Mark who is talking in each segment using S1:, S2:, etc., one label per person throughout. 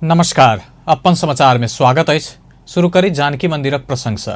S1: नमस्कार, अपन समाचार में स्वागत है। शुरू करी जानकी मंदिरक प्रसंग से।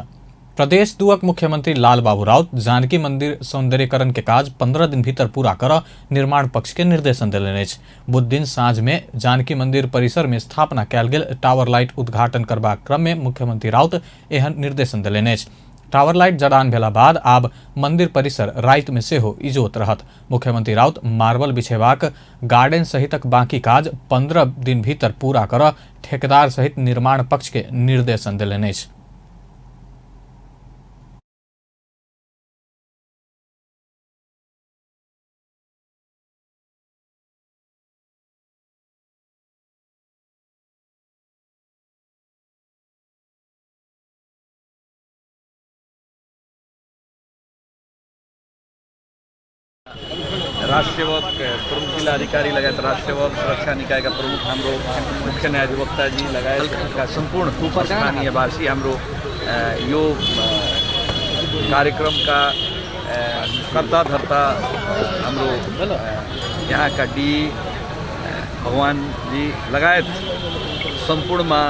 S1: प्रदेश दुअक मुख्यमंत्री लाल बाबू राउत जानकी मंदिर सौंदर्यकरण के काज 15 दिन भीतर पूरा कर निर्माण पक्ष के निर्देशन दिलनि अछि। बुध दिन साँझ में जानकी मंदिर परिसर में स्थापना कयल गेल टावर लाइट उद्घाटन करबाक क्रम में मुख्यमंत्री राउत एहन निर्देशन दिलनि अछि। टावर लाइट जड़ान भेला बाद आब मंदिर परिसर राइत में सेहो इजोत रहत। मुख्यमंत्री राउत मार्बल बिछेबाक गार्डन सहितक बाकी काज 15 दिन भीतर पूरा कर ठेकेदार सहित निर्माण पक्ष के निर्देशन दिलनि अछि।
S2: राष्ट्रसेवक प्रमुख जिला अधिकारी लगायत राष्ट्रसेवक सुरक्षा निकाय का प्रमुख हाम्रो मुख्य न्यायाधिवक्ता जी लगायत संपूर्ण स्थानीयवासी हाम्रो यो कार्यक्रम का कर्ता धर्ता हाम्रो यहाँ का डी भगवान जी लगायत सम्पूर्णमा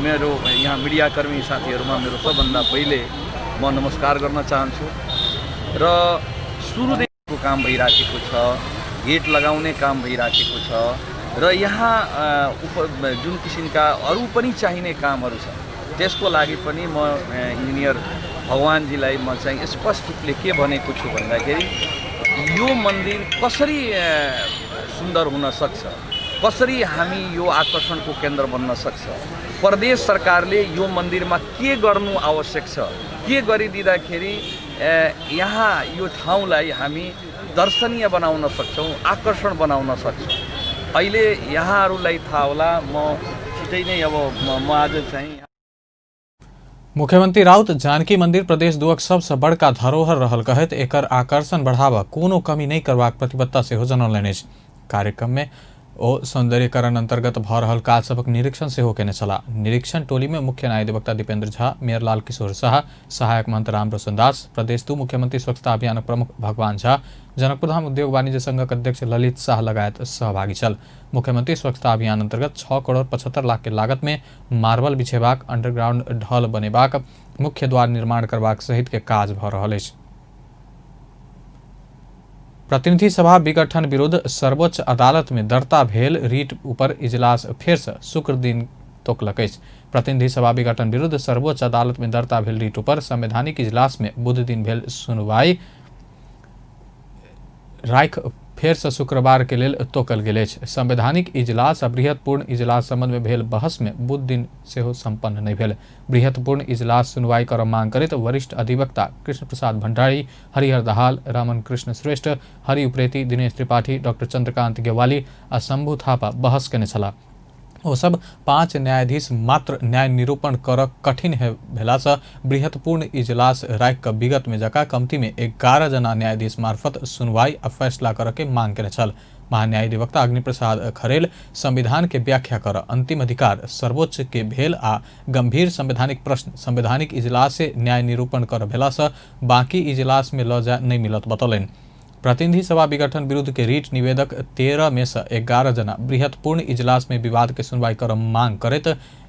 S2: मेरो यहाँ मीडियाकर्मी साथीहरुमा मेरो सबभन्दा पहिले म नमस्कार गर्न चाहन्छु र सुरुदेखि काम भइराखेको छ, गेट लगाउने काम भइराखेको छ र यहाँ जुन किसिमका अरू पनि चाहिने कामहरू छ त्यसको लागि पनि म इन्जिनियर भगवानजीलाई म चाहिँ स्पष्ट रूपले के भनेको छु भन्दाखेरि यो मन्दिर कसरी सुन्दर हुन सक्छ, कसरी हामी यो आकर्षणको केन्द्र बन्न सक्छ, प्रदेश सरकारले यो मन्दिरमा के गर्नु आवश्यक छ, के गरिदिँदाखेरि यहाँ यो ठाउँलाई हामी दर्शनीय बनाउन सक्छौं, आकर्षण बनाउन सक्छौं। अहिले यहाँहरूलाई थाहा होला म छिटै नै अब म आज चाहिँ
S1: मुख्यमंत्री राउत जानकी मंदिर प्रदेश दुअक सबसे बड़का धरोहर रहल कहत एकर आकर्षण बढ़ावा कोनो कमी नहीं करबाक प्रतिबद्धता सेहो जनौलनि अछि। कार्यक्रम में ओ सौंदर्यकरण अंतर्गत भ रहल काज सबक निरीक्षण सेहो केने छलाह। निरीक्षण टोली में मुख्य न्यायाधिवक्ता दीपेन्द्र झा, मेयर लाल किशोर शाह, सहायक महंत रामरोशन दास, प्रदेश 2 मुख्यमंत्री स्वच्छता अभियान प्रमुख भगवान झा, जनकपुर धाम उद्योग वाणिज्य संघ अध्यक्ष ललित शाह लगायत सहभागी छल। मुख्यमंत्री स्वच्छता अभियान अंतर्गत 6 करोड़ 75 लाख के लागत में मार्बल बिछेबाक, अंडरग्राउंड ढल बनेबाक, मुख्य द्वार निर्माण करबाक सहित के काज भ रहल अछि। प्रतिनिधि सभा विघटन विरुद्ध सर्वोच्च अदालत में दर्ता भेल रीट ऊपर इजलास फेर से शुक्र दिन तोकलक अछि। प्रतिनिधि सभा विघटन विरुद्ध सर्वोच्च अदालत में दर्ता भेल रीट ऊपर संवैधानिक इजलास में बुध दिन भेल सुनवाई राखि फेर से शुक्रवार के लेल तोकल गेल अछि। संवैधानिक इजलास आ बृहत्तपूर्ण इजलास संबंध में भेल बहस में बुध दिन सेहो संपन्न नहीं भेल। बृहत्तपूर्ण इजलास सुनवाई कर मांग करैत वरिष्ठ अधिवक्ता कृष्ण प्रसाद भंडारी, हरिहर दाहाल, रामन कृष्ण श्रेष्ठ, हरि उप्रेती, दिनेश त्रिपाठी, डॉक्टर चंद्रकांत गेवाली आ शंभु थापा बहस केने छलाह। ओ सब 5 न्यायाधीश मात्र न्याय निरूपण कर कठिन भेला से बृहत्तपूर्ण इजलास राखि क विगत में जका कमती में 11 जना न्यायाधीश मार्फत सुनवाई आ फैसला कर के मांग केने छल। महान्यायाधिवक्ता अग्निप्रसाद खरेल संविधान के व्याख्या कर अंतिम अधिकार सर्वोच्च के भेल आ गंभीर संवैधानिक प्रश्न संवैधानिक इजलास से न्याय निरूपण कर भेला से बाकी इजलास में ल जा नहीं मिलत बतौलनि। प्रतिनिधि सभा विघटन विरुद्ध के रीट निवेदक 13 में से 11 जना बृहत्तपूर्ण इजलास में विवाद के सुनवाई कर मांग करैत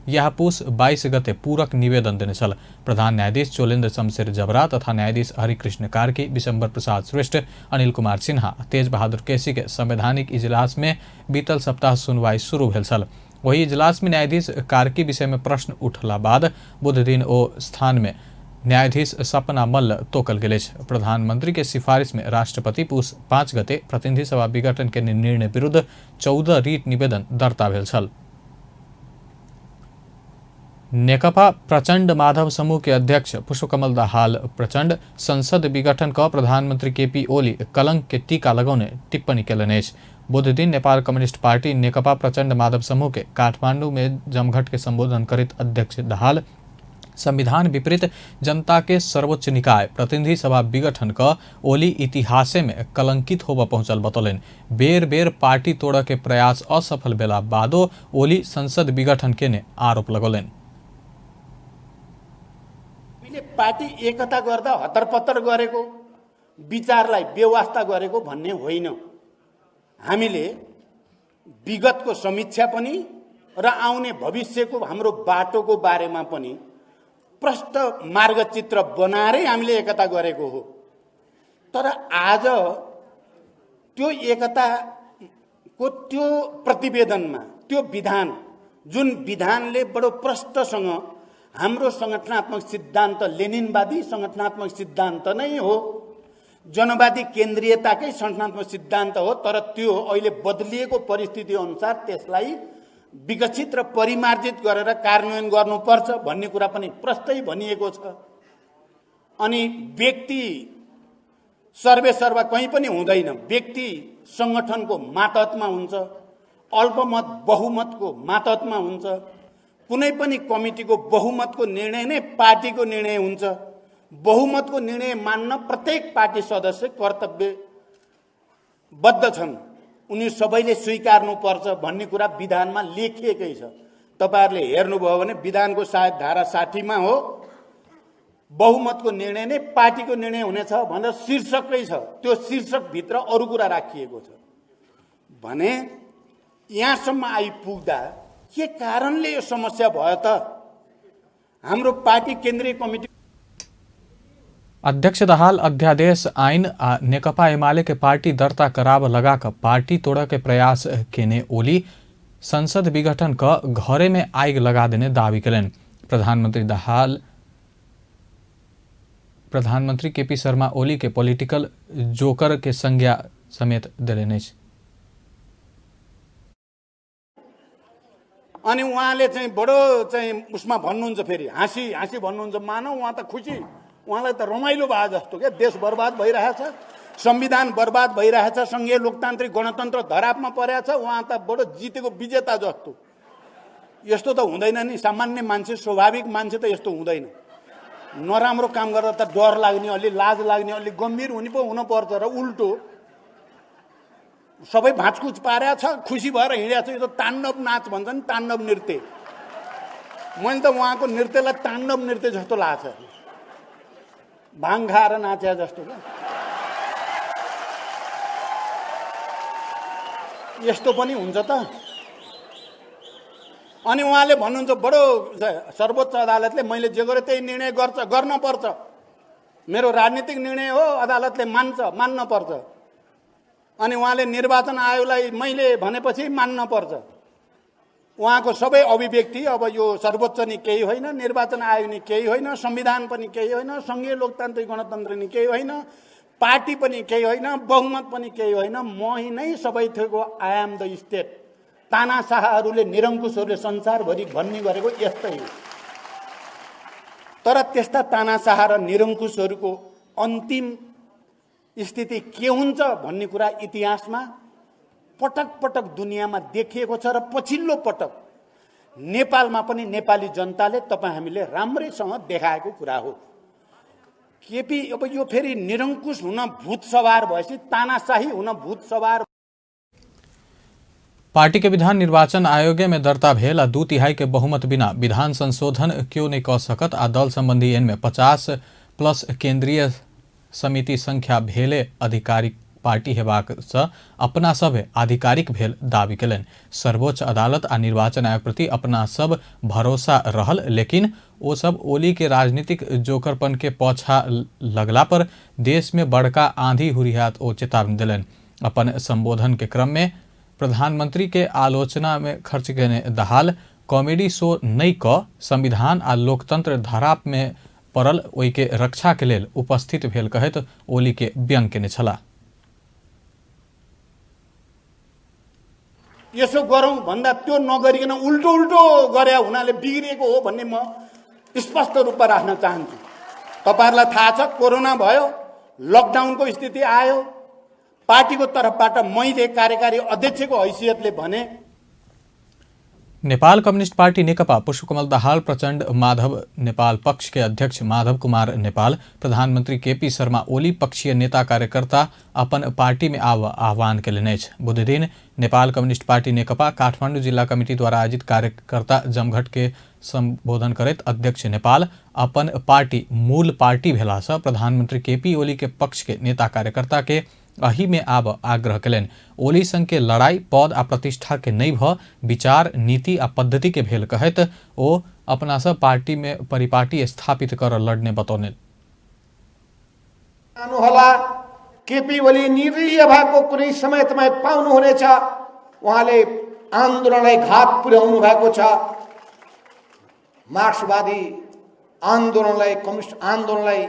S1: यह पूस 22 गते पूरक निवेदन देने छल। प्रधान न्यायाधीश चोलेन्द्र शमशेर जबरा तथा न्यायाधीश हरिकृष्ण कार्की, विशंबर प्रसाद श्रेष्ठ, अनिल कुमार सिन्हा, तेज बहादुर केसी के संवैधानिक इजलास में बीतल सप्ताह सुनवाई शुरू भेल छल। वही इजलास में न्यायाधीश कार्की विषय में प्रश्न उठला बाद बुध दिन ओ स्थान में न्यायाधीश सपना मल्ल तोकल गेल अछि। प्रधानमंत्री के सिफारिश में राष्ट्रपति पूस 5 गते प्रतिनिधि सभा विघटन के निर्णय विरुद्ध 14 रीट निवेदन दर्ता भेल छल। नेकपा प्रचंड माधव समूह के अध्यक्ष पुष्पकमल दाहाल प्रचंड संसद विघटन का प्रधानमंत्री केपी ओली कलंक के टीका लगौने टिप्पणी केलनि अछि। बुध दिन नेपाल कम्युनिस्ट पार्टी नेकपा प्रचंड माधव समूह के काठमांडू में जमघट के संबोधन करित अध्यक्ष दाहाल संविधान विपरीत जनता के सर्वोच्च निकाय प्रतिनिधि सभा विघटन का ओली इतिहासे में कलंकित होब पहुंचल बतौलनि। बेर बेर पार्टी तोड़ के प्रयास असफल भेला बादो ओली संसद विघटन केने आरोप लगौलनि।
S3: पार्टी एकता गर्दा हतरपत्तर गरेको विचारलाई बेवास्ता गरेको भन्ने होइन। हामीले विगतको समीक्षा पनि र आउने भविष्यको हाम्रो बाटोको बारेमा पनि प्रष्ट मार्गचित्र बनाएरै हामीले एकता गरेको हो। तर आज त्यो एकताको त्यो प्रतिवेदनमा त्यो विधान, जुन विधानले बडो प्रष्टसँग हाम्रो संगठनात्मक सिद्धान्त लेनिनवादी संगठनात्मक सिद्धान्त नै हो, जनवादी केन्द्रीयताकै संगठनात्मक सिद्धान्त हो, तर त्यो अहिले बदलिएको परिस्थिति अनुसार त्यसलाई विकसित र परिमार्जित गरेर कार्यान्वयन गर्नुपर्छ भन्ने कुरा पनि प्रष्टै भनिएको छ। अनि व्यक्ति सर्वेसर्वा कहीँ पनि हुँदैन, व्यक्ति संगठनको मातहतमा हुन्छ, अल्पमत बहुमतको मातहतमा हुन्छ। कुनै पनि कमिटीको बहुमतको निर्णय नै पार्टीको निर्णय हुन्छ। बहुमतको निर्णय मान्न प्रत्येक पार्टी सदस्य कर्तव्यबद्ध छन्, उनी सबैले स्वीकार्नुपर्छ भन्ने कुरा विधानमा लेखिएकै छ। तपाईहरुले हेर्नुभयो भने विधानको सायद धारा 60 मा हो, बहुमतको निर्णय नै पार्टीको निर्णय हुनेछ भनेर शीर्षकै छ। त्यो शीर्षक भित्र अरु कुरा राखिएको छ भने यहाँसम्म आइपुग्दा के कारणले यो समस्या भयो त? हाम्रो पार्टी केन्द्रीय कमिटी
S1: अध्यक्ष दाहाल अध्यादेश आइन आ नेकपा एमाले के पार्टी दर्ता कराव लगा कर पार्टी तोड़ के प्रयास केने ओली संसद विघटन क घरे में आग लगा देने दावी करें। प्रधानमंत्री केपी शर्मा ओली के पॉलिटिकल जोकर के संज्ञा समेत दिलेने।
S3: अनि उहाँले चाहिँ बडो चाहिँ उसमा भन्नुहुन्छ, फेरि हाँसी हाँसी भन्नुहुन्छ, मानौ उहाँ त खुसी, उहाँलाई त रमाइलो भए जस्तो क्या। देश बर्बाद भइरहेछ, संविधान बर्बाद भइरहेछ, संघीय लोकतान्त्रिक गणतन्त्र धरापमा परेछ, उहाँ त बडो जितेको विजेता जस्तो। यस्तो त हुँदैन नि, सामान्य मान्छे स्वाभाविक मान्छे त यस्तो हुँदैन। नराम्रो काम गर्दा त डर लाग्ने, अलि लाज लाग्ने, अलि गम्भीर हुनु पर्छ र उल्टो सबै भाँचकुच पारेछ, खुसी भएर हिँडेछ। यो त ताण्डव नाच भन्छन्, ताण्डव नृत्य। मैले त उहाँको नृत्यलाई ताण्डव नृत्य जस्तो लाग्छ, भाङ खाएर नाचे जस्तो क्या। यस्तो पनि हुन्छ त। अनि उहाँले भन्नुहुन्छ बडो सर्वोच्च अदालतले मैले जे गरे त्यही निर्णय गर्न पर्छ, मेरो राजनीतिक निर्णय हो, अदालतले मान्न पर्छ। अनि उहाँले निर्वाचन आयोगलाई मैले भनेपछि मान्न पर्छ। उहाँको सबै अभिव्यक्ति अब यो सर्वोच्च नि केही होइन, निर्वाचन आयोग नि केही होइन, संविधान पनि केही होइन, संघीय लोकतान्त्रिक गणतन्त्र नि केही होइन, पार्टी पनि केही होइन, बहुमत पनि केही होइन, म नै सबै थोकको आई एम द स्टेट। तानाशाहहरूले निरङ्कुशहरूले संसारभरि भन्ने गरेको यस्तै हो। तर त्यस्ता तानाशाह र निरङ्कुशहरूको अन्तिम स्थिति के हुन्छ भन्ने कुरा इतिहासमा पटक पटक दुनियाँमा देखिएको छ र पछिल्लो पटक नेपालमा पनि नेपाली जनताले तपाईँ हामीले राम्रैसँग देखाएको कुरा हो। केपी अब यो फेरि निरङ्कुश हुन भूत सवार भएपछि तानाशाही हुन भूत सवार।
S1: पार्टी के विधान निर्वाचन आयोग में दर्ता भेल आ 2/3 के बहुमत बिना विधान संशोधन क्यों नहीं कह सकत आ दल संबंधी इनमें 50+ केंद्रीय समिति संख्या भेले आधिकारिक पार्टी हेबाक सँ अपना सब आधिकारिक भेल दावी कलन। सर्वोच्च अदालत आ निर्वाचन आयोग प्रति अपना सब भरोसा रहल, लेकिन वो सब ओली के राजनीतिक जोकरपन के पौछा लगला पर देश में बड़का आंधी हुरियात ओ चेतावनी दिलन। अपन संबोधन के क्रम में प्रधानमंत्री के आलोचना में खर्च केने दाहाल कॉमेडी शो नहीं क संविधान आ लोकतंत्र धाराप में पड़ल ओई के रक्षा के लेल उपस्थित भेल कहत ओली के व्यंग केने छला।
S3: यसो गरौँ भन्दा त्यो नगरिकन उल्टो उल्टो गरे हुनाले बिग्रिएको हो भन्ने म स्पष्ट रूपमा राख्न चाहन्छु। तपाईहरुलाई थाहा छ, कोरोना भयो, लकडाउनको स्थिति आयो, पार्टीको तर्फबाट मैले कार्यकारी अध्यक्षको हैसियतले भने
S1: नेपाल कम्युनिस्ट पार्टी नेकपा पुष्पकमल दाहाल प्रचंड माधव नेपाल पक्ष के अध्यक्ष माधव कुमार नेपाल प्रधानमंत्री केपी शर्मा ओली पक्षीय नेता कार्यकर्ता अपन पार्टी में आह्वान केलनि अछि। बुध दिन नेपाल कम्युनिस्ट पार्टी नेकपा काठमाडौँ जिला कमिटी द्वारा आयोजित कार्यकर्ता जमघट के संबोधन करैत अध्यक्ष नेपाल अपन पार्टी मूल पार्टी भेला सँ प्रधानमंत्री केपी ओली के पक्ष के नेता कार्यकर्ता के अही में आब आग्रह कयलनि। ओली संग के लड़ाई पद आ प्रतिष्ठा के नहीं भ विचार, नीति आ पद्धति के भेल कहैत ओ अपना सब पार्टी में परिपाटी स्थापित कर लड्ने बतौने।
S4: केपी ओली निरीह भएको कुनै समय तपाईँ पाउनुहुनेछ। उहाँले आन्दोलनलाई घात पुर्याउनु भएको छ। मार्क्सवादी आन्दोलनलाई, कम्युनिस्ट आन्दोलनलाई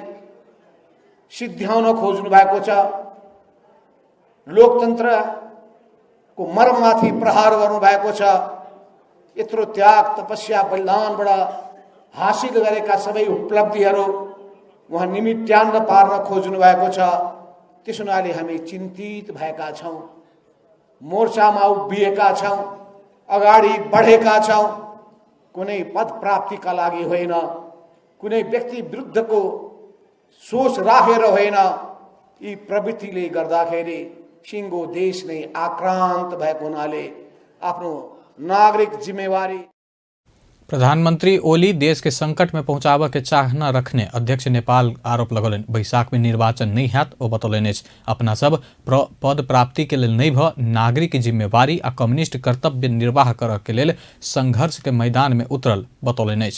S4: सिद्ध्याउन खोज्नु भएको छ। लोकतन्त्रको मर्ममाथि प्रहार गर्नु भएको छ। यत्रो त्याग, तपस्या, बलिदानबाट हासिल गरेका सबै उपलब्धिहरू उहाँ निमित्यान्न पार्न खोज्नु भएको छ। त्यसो हुनाले हामी चिन्तित भएका छौँ, मोर्चामा उभिएका छौँ, अगाडि बढेका छौँ। कुनै पद प्राप्तिका लागि होइन, कुनै व्यक्ति विरुद्धको सोच राखेर होइन। यी प्रवृत्तिले गर्दाखेरि सिङ्गो देश नै आक्रान्त भएको हुनाले आफ्नो नागरिक जिम्मेवारी।
S1: प्रधानमंत्री ओली देश के संकट में पहुंचावा के चाह न रखने अध्यक्ष नेपाल आरोप लगौलनि। बैसाख में निर्वाचन नहीं हैत ओ बतौलनि। अपना सब पद प्राप्ति के लेल नहीं भ नागरिक जिम्मेवारी आ कम्युनिस्ट कर्तव्य निर्वाह करऽ के लेल संघर्ष के मैदान में उतरल बतौलनि।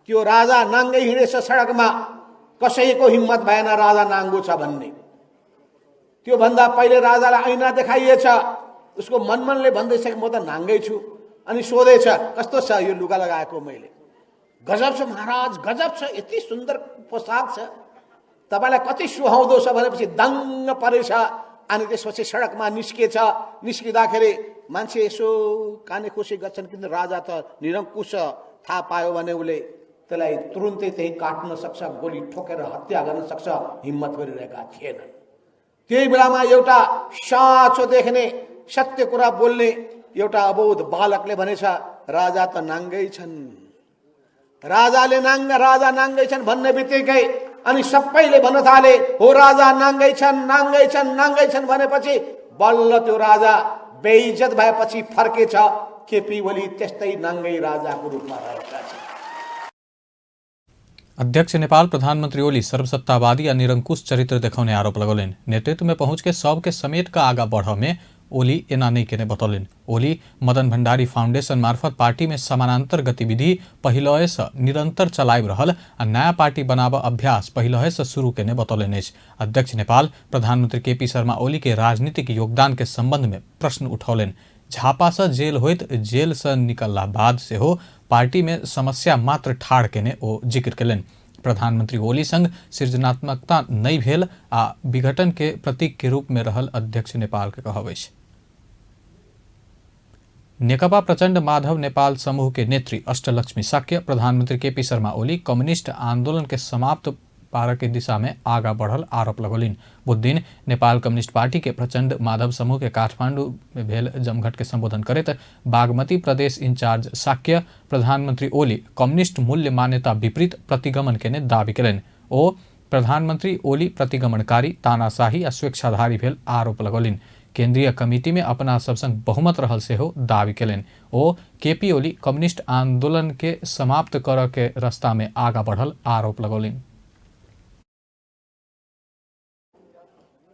S4: त्यो राजा नाङ्गै हिँडेछ सडकमा, कसैको हिम्मत भएन राजा नाङ्गो छ भन्ने। त्यो भन्दा पहिले राजालाई ऐना देखाइएछ, उसको मनमनले भन्दैछ कि म त नाङ्गै छु। अनि सोधेछ कस्तो छ यो लुगा लगाएको मैले। गजब छ महाराज, गजब छ, यति सुन्दर पोसाक छ, तपाईँलाई कति सुहाउँदो छ भनेपछि दङ्ग परेछ। अनि त्यसपछि सडकमा निस्केछ। निस्किँदाखेरि मान्छे यसो काने खुसी गर्छन्, किन राजा त निरङ्कुश छ। थाहा पायो भने उसले त्यसलाई तुरुन्तै त्यही काट्न सक्छ, गोली ठोकेर हत्या गर्न सक्छ। हिम्मत गरिरहेका थिएनन्। त्यही बेलामा एउटा साँचो देख्ने, सत्य कुरा बोल्ने एउटा अबोध बालकले भनेछ राजा त नाङ्गै छन्। राजा नाङ्गै छन् भन्ने बित्तिकै अनि सबैले भन्न थाले हो राजा नाङ्गै छन्, नाङ्गै छन्, नाङ्गै छन् भनेपछि बल्ल त्यो राजा बेइज्जत भएपछि फर्केछ। केपी ओली त्यस्तै नाङ्गै राजाको रूपमा रहेका छन्।
S1: अध्यक्ष नेपाल प्रधानमंत्री ओली सर्वसत्तावादी या निरंकुश चरित्र देखाउने आरोप लगौलनि। नेतृत्व में पहुंच के सबके समेट का आगा बढ़ में ओली एना नहीं केने बतौलनि। ओली मदन भण्डारी फाउंडेशन मार्फत पार्टी में समानांतर गतिविधि पहिलहे से निरंतर चलाइब रहल आ नया पार्टी बनाब अभ्यास पहिलहे से शुरू केने बतौलनि। अध्यक्ष नेपाल प्रधानमंत्री केपी शर्मा ओली के राजनीतिक योगदान के संबंध में प्रश्न उठौलनि। झापा से जेल होइत जेल से निकलला बाद से हो पार्टी में समस्या मात्र ठाड़ केने ओ जिक्र केलनि। प्रधानमंत्री ओली संग सृजनात्मकता नहीं भेल आ विघटन के प्रतीक के रूप में रहल अध्यक्ष नेपाल के कहबै। नेकपा प्रचण्ड माधव नेपाल समूह के नेत्री अष्टलक्ष्मी शाक्य प्रधानमंत्री केपी शर्मा ओली कम्युनिस्ट आंदोलन के समाप्त पार के दिशा में आगा बढ़ल आरोप लगौलिन। बुध दिन नेपाल कम्युनिस्ट पार्टी के प्रचण्ड माधव समूह के काठमांडू में भेल जमघट के संबोधन करत बागमती प्रदेश इंचार्ज शाक्य प्रधानमंत्री ओली कम्युनिस्ट मूल्य मान्यता विपरीत प्रतिगमन केने दावी केलनि। ओ प्रधानमंत्री ओली प्रतिगमनकारी, तानाशाही आ स्वेच्छाधारी भेल आरोप लगौलिन। केंद्रीय कमिटी में अपना सब संग बहुमत रहल से हो दावी केलनि। ओ केपी ओली कम्युनिस्ट आंदोलन के समाप्त कर के रास्ता में आगा बढ़ल आरोप लगौलिन।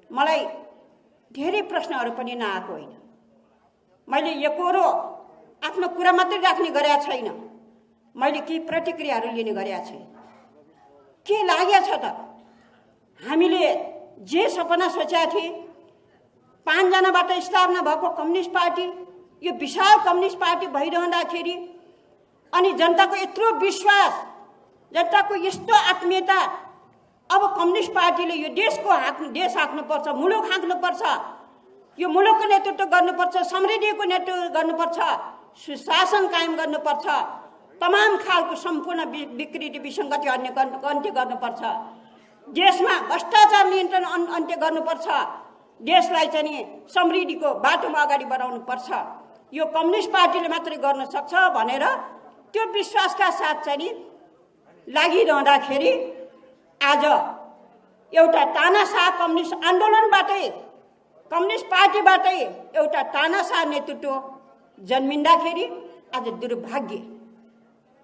S5: मलाई धेरै प्रश्नहरू पनि नआएको होइन। मैले एकोरो आफ्नो कुरा मात्रै राख्ने गरेका छैन। मैले केही प्रतिक्रियाहरू लिने गरेका छैन। के लागेको छ त हामीले जे सपना सोचेका थिए 5 जनाबाट स्थापना भएको कम्युनिस्ट पार्टी, यो विशाल कम्युनिस्ट पार्टी भइरहँदाखेरि अनि जनताको यत्रो विश्वास, जनताको यस्तो आत्मीयता, अब कम्युनिस्ट पार्टीले यो देश हाँक्नुपर्छ, मुलुक हाँक्नुपर्छ, यो मुलुकको नेतृत्व गर्नुपर्छ, समृद्धिको नेतृत्व गर्नुपर्छ, सुशासन कायम गर्नुपर्छ, तमाम खालको सम्पूर्ण विकृति विसङ्गति अन्त्य गर्नुपर्छ, देशमा भ्रष्टाचार नियन्त्रण अन्त्य गर्नुपर्छ, देशलाई चाहिँ समृद्धिको बाटोमा अगाडि बढाउनुपर्छ, यो कम्युनिस्ट पार्टीले मात्रै गर्न सक्छ भनेर त्यो विश्वासका साथ चाहिँ लागिरहँदाखेरि आज एउटा तानाशाह कम्युनिस्ट आन्दोलनबाटै, कम्युनिस्ट पार्टीबाटै एउटा तानाशाह नेतृत्व जन्मिँदाखेरि आज दुर्भाग्य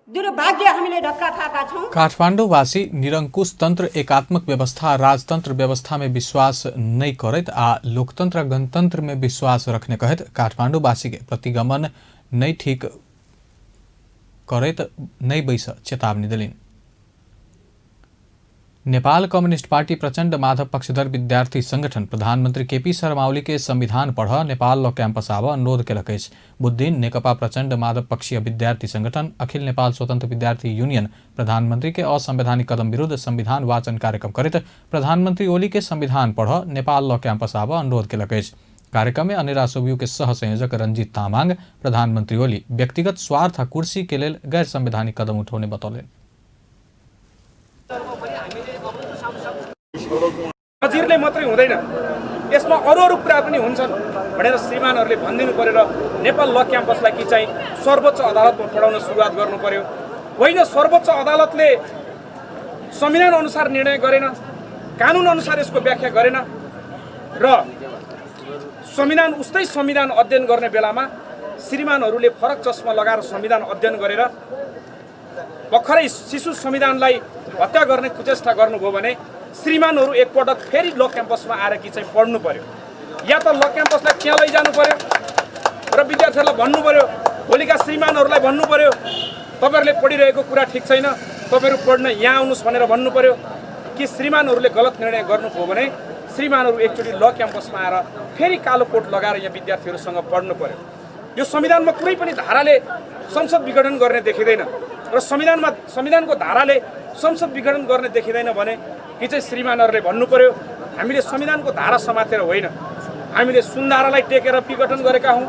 S5: दुर्भाग्य हामीले धक्का खाएका छौँ।
S1: काठमाडौँवासी निरङ्कुश तन्त्र एकात्मक व्यवस्था राजतन्त्र व्यवस्था में विश्वास नहीं करत आ लोकतंत्र गणतंत्र में विश्वास रखने कहत काठमाडौँवासी के प्रतिगमन नहीं ठीक करत नहीं बैस चेतावनी दिलिन्। नेपाल कम्युनिस्ट पार्टी प्रचण्ड माधव पक्षधर विद्यार्थी संगठन प्रधानमंत्री केपी शर्मा ओली के संविधान पढ़ नेपाल लॉ कैंपस आव अनुरोध केलक अछि। बुधदिन नेकपा प्रचण्ड माधव पक्षीय विद्यार्थी संगठन अखिल नेपाल स्वतंत्र विद्यार्थी यूनियन प्रधानमंत्री के असंवैधानिक कदम विरुद्ध संविधान वाचन कार्यक्रम करत प्रधानमंत्री ओली के संविधान पढ़ नेपाल लॉ कैंपस आव अनुरोध केलक अछि। कार्यक्रम में अनेरा सोबियू के सह संयोजक रंजीत तामाङ प्रधानमंत्री ओली व्यक्तिगत स्वार्थ कुर्सी के लेल गैर संवैधानिक कदम उठाउने बतौलेन्।
S6: नजिरले मात्रै हुँदैन, यसमा अरू कुरा पनि हुन्छन् भनेर श्रीमानहरूले भनिदिनु पर्यो र नेपाल ल क्याम्पसलाई कि चाहिँ सर्वोच्च अदालतमा पढाउन सुरुवात गर्नु पर्यो। होइन, सर्वोच्च अदालतले संविधान अनुसार निर्णय गरेन, कानुन अनुसार यसको व्याख्या गरेन र उस्तै संविधान अध्ययन गर्ने बेलामा श्रीमानहरूले फरक चस्मा लगाएर संविधान अध्ययन गरेर भर्खरै शिशु संविधानलाई हत्या गर्ने कुचेष्टा गर्नुभयो भने श्रीमानहरू एकपटक फेरि ल क्याम्पसमा आएर कि चाहिँ पढ्नु पर्यो, या त ल क्याम्पसलाई त्यहाँ लैजानु पर्यो र विद्यार्थीहरूलाई भन्नु पर्यो, भोलिका श्रीमानहरूलाई भन्नु पर्यो तपाईँहरूले पढिरहेको कुरा ठिक छैन, तपाईँहरू पढ्न यहाँ आउनुहोस् भनेर भन्नु पर्यो। कि श्रीमानहरूले गलत निर्णय गर्नुभयो भने श्रीमानहरू एकचोटि ल क्याम्पसमा आएर फेरि कालो कोट लगाएर यहाँ विद्यार्थीहरूसँग पढ्नु पर्यो। यो संविधानमा कुनै पनि धाराले संसद विघटन गर्ने देखिँदैन र संविधानको धाराले संसद विघटन गर्ने देखिँदैन भने कि चाहिँ श्रीमानहरूले भन्नु पर्यो हामीले संविधानको धारा समातेर होइन, हामीले सुनधारालाई टेकेर विघटन गरेका हौँ,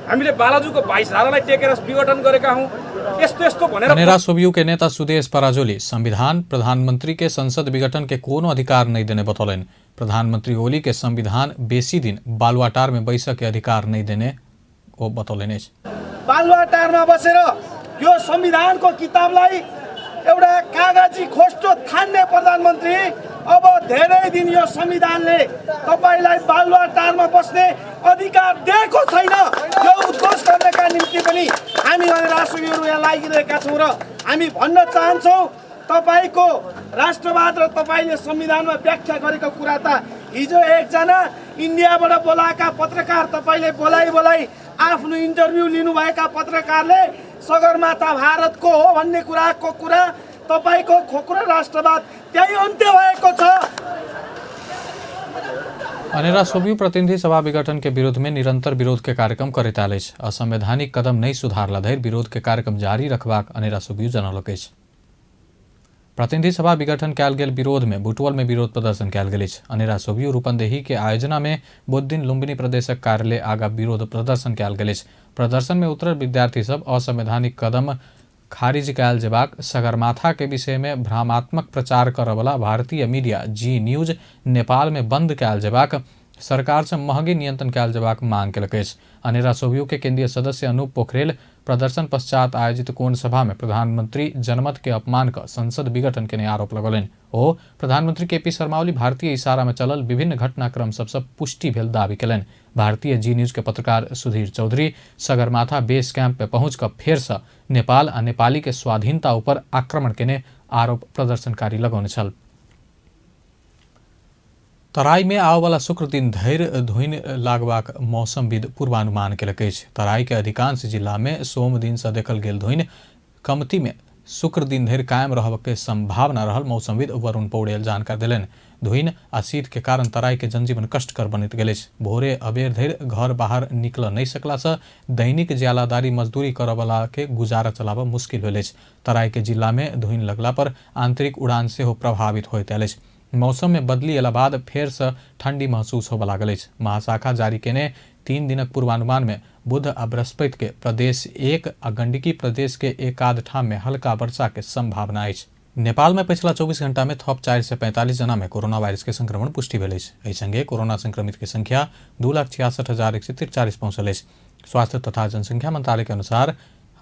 S6: हामीले बालाजुको 22 धारालाई टेकेर विघटन गरेका हौँ, यस्तो भनेर।
S1: अनेरा सोबियू के नेता सुदेश पराजुली संविधान प्रधानमंत्री के संसद विघटन के कोनो अधिकार नहीं देने बतौलेन्। प्रधानमंत्री ओली के संविधान बेसी दिन बालुवाटार में बैस के अधिकार नहीं देने वो बतौलेन्।
S6: बालुवाटारमा बसेर यो संविधानको किताबलाई एउटा कागजी खोस्टो थान्ने प्रधानमन्त्री अब धेरै दिन यो संविधानले तपाईलाई बालुवाटारमा बस्ने अधिकार दिएको छैन। यो उद्घोष गर्नका निम्ति पनि हामी राष्ट्रवादीहरू यहाँ लागिरहेका छौँ र हामी भन्न चाहन्छौँ तपाईको राष्ट्रवाद र तपाईले संविधानमा व्याख्या गरेको कुरा त हिजो एकजना इन्डियाबाट बोलाएका पत्रकार तपाईले बोलाइ आफ्नो इन्टरभ्यू लिनुभएका पत्रकारले सगरमाथा भारतको हो भन्ने कुराको कुरा तपाईको खोक्रो राष्ट्रवाद त्यही अन्त्य भएको छ।
S1: अनेरा सोबियू प्रतिनिधि सभा विघटन के विरोध में निरंतर विरोध के कार्यक्रम करैत आयल अछि। असंवैधानिक कदम नहीं सुधारला धरि विरोध के कार्यक्रम जारी रखबाक अनेरा सोबियू जनौलक अछि। प्रतिनिधि सभा विघटन कयल गेल विरोध में बुटवल में विरोध प्रदर्शन कयल गेल अछि। अनेरा सोबियू रूपन्देही के आयोजना में बुधदिन लुम्बिनी प्रदेशक कार्यालय आगा विरोध प्रदर्शन कयल गेल अछि। प्रदर्शन में उतरल विद्यार्थी सब असंवैधानिक कदम खारिज कयल जेबाक, सगरमाथा के विषय में भ्रामात्मक प्रचार करवला भारतीय मीडिया जी न्यूज नेपाल में बंद कयल जेबाक, सरकार से महंगी नियंत्रण कयल जेबाक मांग केलक अछि। अनेरा सोबियू के केंद्रीय सदस्य अनूप पोखरेल प्रदर्शन पश्चात आयोजित कोन सभा में प्रधानमंत्री जनमत के अपमान का संसद विघटन के आरोप लगौलेन। ओ प्रधानमंत्री केपी शर्मा ओली भारतीय इशारा में चलल विभिन्न घटनाक्रम सबसे पुष्टि भेल दावी केलनि। भारतीय जी न्यूज के पत्रकार सुधीर चौधरी सगरमाथा बेस कैंप पे पहुंच कर फेर से नेपाल आ नेपाली के स्वाधीनता ऊपर आक्रमण केने आरोप प्रदर्शनकारी लगौने छल। तराई में आबोवाला शुक्र दिन धरि धुनि लागबाक मौसमविद पूर्वानुमान केलक अछि। तराई के अधिकांश जिला में सोम दिन से देखल गेल धुनि कमती में शुक्र दिन धरि कायम रहब के संभावना रहल मौसमविद वरुण पौडेल जानकारी देलनि। धुनि आ शीत के कारण तराई के जनजीवन कष्टकर बनैत गेल अछि। भोरे अबेर धरि घर बाहर निकल नहीं सकला से दैनिक ज्यालादारी मजदूरी करवला के गुजारा चलाब मुश्किल भेल अछि। तराई के जिला में धुनि लगला पर आंतरिक उड़ान सेहो प्रभावित होइत आयल अछि। मौसम में बदली अयला बाद फेर से ठंडी महसूस होबय लागल अछि। महाशाखा जारी केने 3 दिनक पूर्वानुमान में बुध आ बृहस्पति के प्रदेश 1 आ गंडकी प्रदेश के एकाध ठाम में हल्का वर्षा के संभावना अछि। नेपाल में पिछला 24 घंटा में थप 4 से 45 जना में कोरोना वायरस के संक्रमण पुष्टि भेल अछि। एहि संगे कोरोना संक्रमित के संख्या 2,66,143 पहुंचल अछि। स्वास्थ्य तथा जनसंख्या मंत्रालय के अनुसार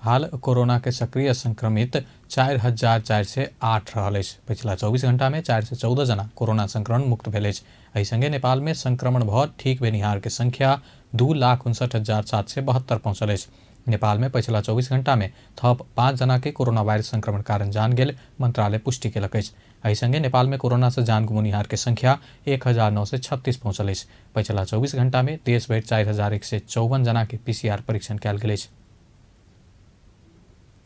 S1: हाल कोरोना के सक्रिय संक्रमित 4,408 रहल अछि। पिछला 24 घंटा में 4 से 14 जना कोरोना संक्रमण मुक्त भेल अछि। एहि संगे नेपाल में संक्रमण भ ठीक भेनिहार के संख्या 2,59,772 पहुंचल अछि। नेपाल में पिछला 24 घंटा में थप 5 जना के कोरोना वायरस संक्रमण कारण जान गेल मंत्रालय पुष्टि केलक अछि। एहि संगे नेपाल में कोरोना से जान गुमनिहार के संख्या 1936 पहुंचल अछि। पिछला 24 घंटा में देश भरि 4154 जना के PCR परीक्षण कयल गेल अछि।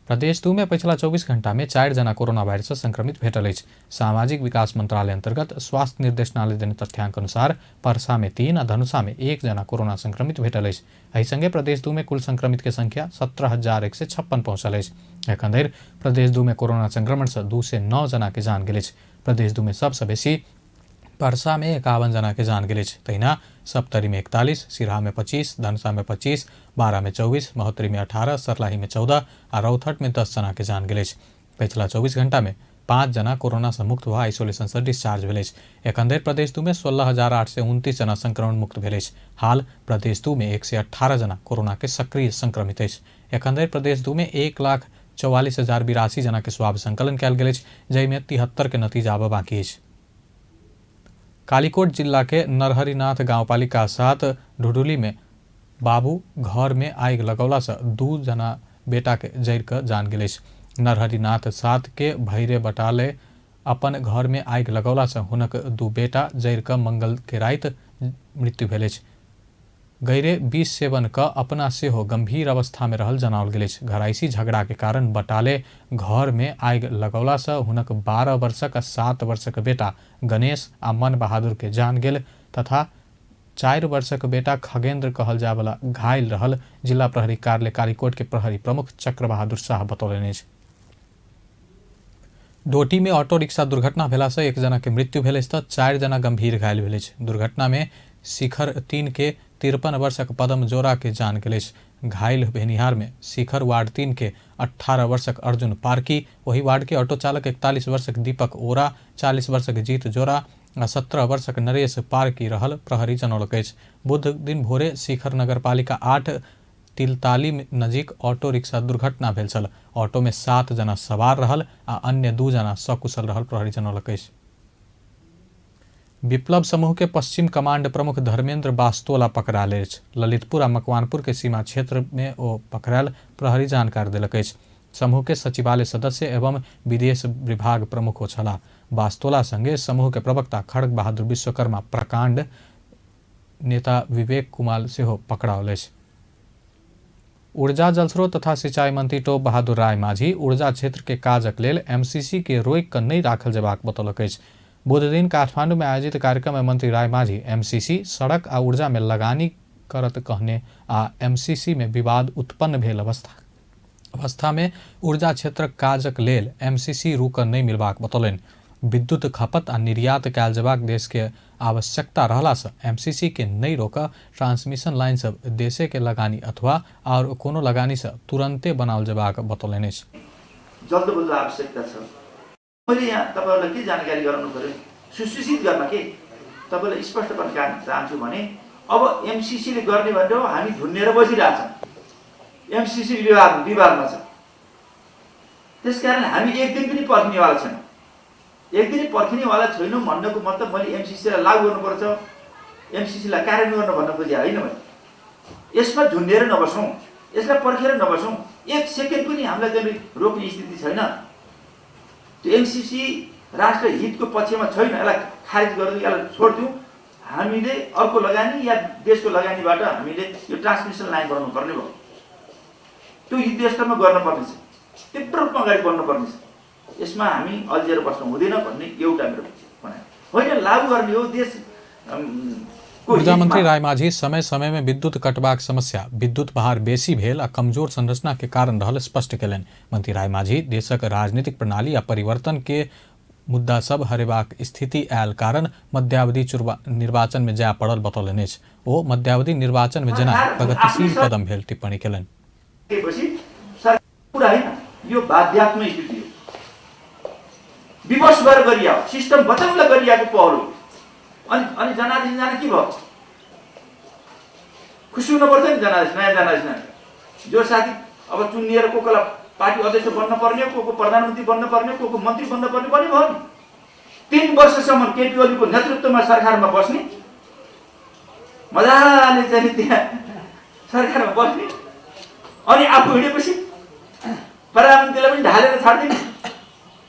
S1: प्रदेश 2 में पिछला 24 घंटा में 4 जना कोरोना वायरस से संक्रमित भेटल अछि। सामाजिक विकास मंत्रालय अंतर्गत स्वास्थ्य निर्देशनालय देने तथ्यांक अनुसार पर्सा में 3 आ धनुषा में 1 जना कोरोना संक्रमित भेटल अछि। एहि संगे प्रदेश 2 में कुल संक्रमित के संख्या 17,156 पहुंचल अछि। एखन धरि प्रदेश 2 में कोरोना संक्रमण से 209 जना के जान गेल अछि। प्रदेश 2 में सबसे बेसी पर्सा में 51 जना के जान गेल अछि। तहिना सप्तरी में 41, सिराहा में 25, धनुषा में 25, बारा में 24, महोत्तरी में 18, सर्लाही में 14 आ रौतहट में 10 जना के जान गेल अछि। पिछला 24 घंटा में 5 जना कोरोना से मुक्त व आइसोलेशन से डिस्चार्ज भेल अछि। एखन धरि प्रदेश 2 में 16,829 जना संक्रमण मुक्त भेल अछि। हाल प्रदेश 2 में 118 जना कोरोना के सक्रिय संक्रमित अछि। एखन धरि प्रदेश 2 में 1,44,082 जना के स्वाब संकलन कयल गेल अछि, जाहिमे 73 के नतीजा आबऽ बाकी अछि। कालीकोट जिला के नरहरिनाथ गांवपालिका 7 ढुढुली में बाबू घर में आगि लगौला से 2 जना बेटा के जरि कऽ जान गेल अछि। नरहरिनाथ 7 के भैरे बटाले अपन घर में आगि लगौला से हुनक 2 बेटा जरि कऽ मंगल के राति मृत्यु भेल अछि। गैरे विष सेवन कऽ अपना सेहो गंभीर अवस्था में रहल जनाओल गेल अछि। घरायसी झगड़ा के कारण बटाले घर में आगि लगौला से हुनक 12 वर्षक आ 7 वर्षक बेटा गणेश आ मन बहादुर के जान गेल तथा 4 वर्षक बेटा खगेंद्र कहल जाय वाला घायल रहल। जिला प्रहरी कार्यालय कालीकोट के प्रहरी प्रमुख चक्र बहादुर शाह बतौलनि अछि। डोटी में ऑटो रिक्शा दुर्घटना भेला से 1 जना के मृत्यु भेल अछि तऽ 4 जना गंभीर घायल भेल अछि। दुर्घटना में शिखर 3 के 53 वर्षक पदम जोरा के जान गेल अछि। घायल भेनिहार में शिखर वार्ड 3 के 18 वर्षक अर्जुन पार्की, वही वार्ड के ऑटो चालक 41 वर्षक दीपक ओरा, 40 वर्षक जीत जोरा आ 17 वर्षक नरेश पार्की रहल, प्रहरी जनौलक अछि। बुध दिन भोरे शिखर नगरपालिका 8 तिलताली नजीक ऑटो रिक्शा दुर्घटना भेल छल। ऑटो में 7 जना सवार रहल आ अन्य 2 जना सकुशल रहल, प्रहरी जनौलक अछि। विप्लव समूह के पश्चिम कमांड प्रमुख धर्मेंद्र बास्तोला पकड़ायल अछि। ललितपुर आ मकवानपुर के सीमा क्षेत्र में ओ पकड़ायल, प्रहरी जानकारी देलक अछि। समूह के सचिवालय सदस्य एवं विदेश विभाग प्रमुख छलाह। बास्तोला संगे समूह के प्रवक्ता खड़ग बहादुर विश्वकर्मा, प्रकांड नेता विवेक कुमार सेहो पकड़ाओल अछि। ऊर्जा जलस्रोत तथा सिंचाई मंत्री टोप बहादुर राय माझी ऊर्जा क्षेत्र के काजक लेल MCC के रोकि कऽ नहि राखल जेबाक बतौलक अछि। बुध दिन काठमांडू में आयोजित कार्यक्रम में मंत्री राय माझी MCC सड़क आ ऊर्जा में लगानी करत कहने आ MCC में विवाद उत्पन्न भेल अवस्था में ऊर्जा क्षेत्रक काजक लेल MCC रुकऽ नहि मिलबाक बतौलनि। विद्युत खपत आ निर्यात कयल जेबाक देश के आवश्यकता रहला से MCC के नहीं रोकऽ ट्रांसमिशन लाइन सब देशे के लगानी अथवा और कोनो लगानी से तुरंते बनाओल जेबाक बतौलनि अछि।
S7: जल्दबल्द आवश्यकता छ। मैले यहाँ तपाईहरुलाई के जानकारी गराउनु पर्यो, सुसूचित गर्न के तपाईलाई स्पष्ट गर्न चाहन्छु भने अब MCC ले गर्ने भनेर हामी ढुन्नेर बसिरहेछौं। MCC विवादमा छ। त्यसकारण हामी एक दिन पनि पर्खिनेवाला छैनौं। एक दिन पर्खिनेवाला छैनौं भन्नको मतलब मैले MCC लाई लागू गर्नुपर्छ, MCC लाई कार्यान्वयन गर्न भन्न खोजे हैन मैले। यसमा झुन्डेर नबसौं, यसलाई पर्खेर नबसौं। एक सेकेन्ड पनि हामीलाई चाहिँ रोक्ने स्थिति छैन। त्यो MCC राष्ट्र हितको पक्षमा छैन, यसलाई खारिज गरिदिउँ, यसलाई छोड्दिउँ। हामीले अर्को लगानी या देशको लगानीबाट हामीले यो ट्रान्समिसन लाइन बनाउनु पर्ने भयो। त्यो युद्धस्तरमा गर्न पर्ने छ, तीव्र रूपमा अगाडि बढ्नु पर्ने छ। यसमा हामी अल्झिएर बस्नु हुँदैन भन्ने एउटा मेरो भनाइ होइन। लागू गर्ने हो देश।
S1: ऊर्जा मंत्री राय माझी समय समय में विद्युत कटबाक समस्या, विद्युत बहार बेसी भेल आ कमजोर संरचना के कारण रहल स्पष्ट केलनि। मंत्री राय माझी देशक राजनीतिक प्रणाली आ परिवर्तन के मुद्दा सब हरेबाक स्थिति आयल कारण मध्यावधि निर्वाचन में जाय पड़ल बतौलनि अछि। ओ मध्यावधि निर्वाचन में जेना प्रगतिशील कदम भेल टिप्पणी केलनि।
S7: यो बाध्यात्मक स्थिति हो, विवश भएर गरिया हो, सिस्टम बचाउनलाई गरिएको पहल हो। अनि जनादेश जाने के भयो, खुसी हुनु पर्छ नि। जनादेश नयाँ जनादेश जो साथी अब चुनिएर कोलाई पार्टी अध्यक्ष बन्न पर्ने, को प्रधानमन्त्री बन्न पर्ने, को मन्त्री बन्न पर्ने पनि भयो नि। 3 वर्षसम्म केपी ओलीको नेतृत्वमा सरकारमा बस्ने, मजाले चाहिँ त्यहाँ सरकारमा बस्ने अनि आफू हिँडेपछि प्रधानमन्त्रीलाई पनि ढालेर छाड्दिने,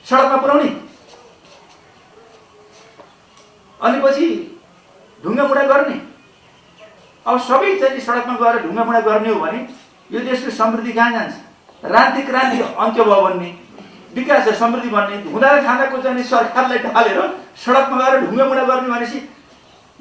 S7: सडकमा पुर्याउने, अनि पछि ढुङ्गामुढा गर्ने। अब सबै चाहिँ सडकमा गएर ढुङ्गामुढा गर्ने हो भने यो देशको समृद्धि कहाँ जान्छ? राजनीतिक क्रान्ति अन्त्य भयो भन्ने, विकास समृद्धि भन्ने हुँदा खाँदाको चाहिँ सरकारलाई ढालेर सडकमा गएर ढुङ्गामुढा गर्ने भनेपछि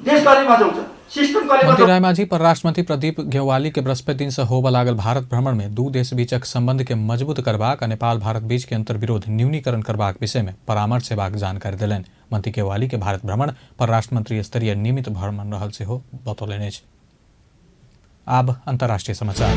S7: देश कसले बचाउँछ? सिस्टम कसले
S1: मंत्री
S7: बचाउँछ?
S1: रायमाझी परराष्ट्र मंत्री प्रदीप घेवाली के बृहस्पति दिन से होबा लागल भारत भ्रमण में दू देश बीचक संबंध के मजबूत करबाक आ नेपाल भारत बीच के अंतर विरोध न्यूनीकरण करबाक विषय में परामर्श सेवाक जानकारी देलनि। मंत्री घेवाली के भारत भ्रमण परराष्ट्र मंत्री स्तरीय नियमित भ्रमण रहल सेहो बतौलनि अछि। आब अंतर्राष्ट्रीय समाचार।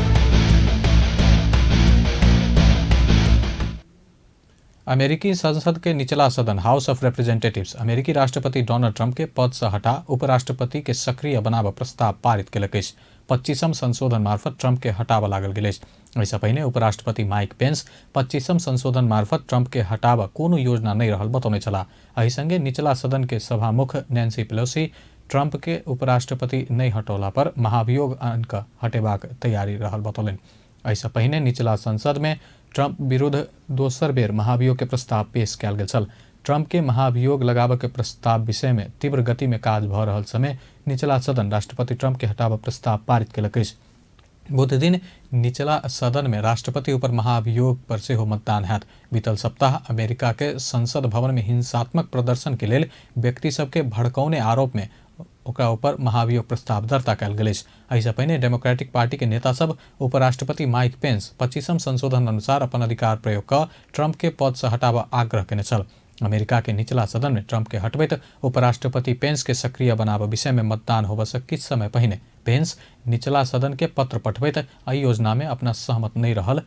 S1: अमेरिकी संसद के निचला सदन हाउस ऑफ रिप्रेजेंटेटिव्स अमेरिकी राष्ट्रपति डोनाल्ड ट्रंप के पद से हटा उपराष्ट्रपति के सक्रिय बनाव प्रस्ताव पारित केलक अछि। 25म संशोधन मार्फत ट्रंप के हटाव लागल गेल अछि। एहिसँ पहिने उपराष्ट्रपति माइक पेंस 25म संशोधन मार्फत ट्रंप के हटाव कोनो योजना नहीं रहल बतौने छलाह। एहि संगे निचला सदन के सभामुख नैन्सी पेलोसी ट्रंप के उपराष्ट्रपति नहीं हटौला पर महाभियोग आनिक हटेबाक तैयारी रहल बतौलनि। एहिसँ पहिने निचला संसद में ट्रंप विरुद्ध दोसर बेर महाभियोग के प्रस्ताव पेश कयल गेल छल। ट्रंप के महाभियोग लगाबऽ के प्रस्ताव विषय में तीव्र गति में काज भऽ रहल समय निचला सदन राष्ट्रपति ट्रंप के हटाबऽ प्रस्ताव पारित केलक अछि। बुध दिन निचला सदन में राष्ट्रपति ऊपर महाभियोग पर सेहो मतदान हैत। बीतल सप्ताह अमेरिका के संसद भवन में हिंसात्मक प्रदर्शन के लेल व्यक्ति सबके भड़कौने आरोप में ओकरा ऊपर महाभियोग प्रस्ताव दर्ता कयल गेल अछि। एहिसँ पहिने डेमोक्रेटिक पार्टी के नेता सब उपराष्ट्रपति माइक पेंस 25म संशोधन अनुसार अपन अधिकार प्रयोग कऽ ट्रंप के पद से हटाबऽ आग्रह केने छल। अमेरिका के निचला सदन में ट्रंप के हटबैत उपराष्ट्रपति पेंस के सक्रिय बनाबऽ विषय में मतदान होबऽ से किछु समय पहिने पेंस निचला सदन के पत्र पठबैत एहि योजना में अपना सहमत नहीं रहल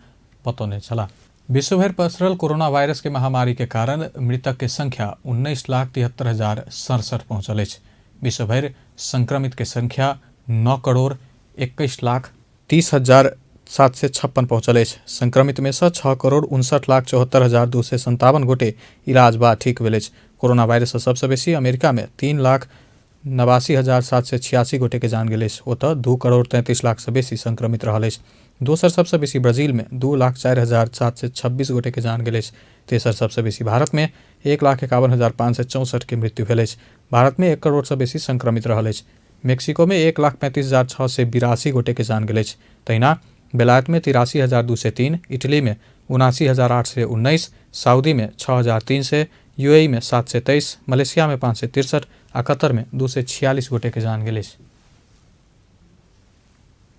S1: बतौने छलाह। विश्वभर पसरल कोरोना वायरस के महामारी के कारण मृतक के संख्या 19,73,067 पहुंचल अछि। विश्वभर संक्रमित के संख्या 9,21,30,756 पहुंचल अछि। संक्रमित में से 6,59,74,257 गोटे इलाज बाद ठीक भेल अछि। कोरोना वायरस से सबसे बेसी अमेरिका में 3,89,786 गोटे के जान गेल अछि। ओतऽ 2,33,00,000 से बेसी संक्रमित रहल अछि। दोसर सबसे बेसी ब्राजील में 2,04,726 गोटे के जान गेल अछि। तेसर सबसे बेसी भारत में 1,51,564 के मृत्यु भेल अछि। भारत में 1 करोड़ से बेसी संक्रमित रहल अछि। मेक्सिको में 1,35,682 गोटे के जान गेल अछि। तहिना बेलायत में 83,203, इटली में 79,819, सऊदी में 6,300, यूएई में 723, मलेशिया में 563 आ कतर में 246 गोटे के जान गेल अछि।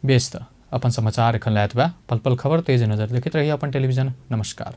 S1: बेस त अपन समाचार एखन लायत बा। पल पल खबर तेज नजर देखैत रहिए अपन टेलीविजन। नमस्कार।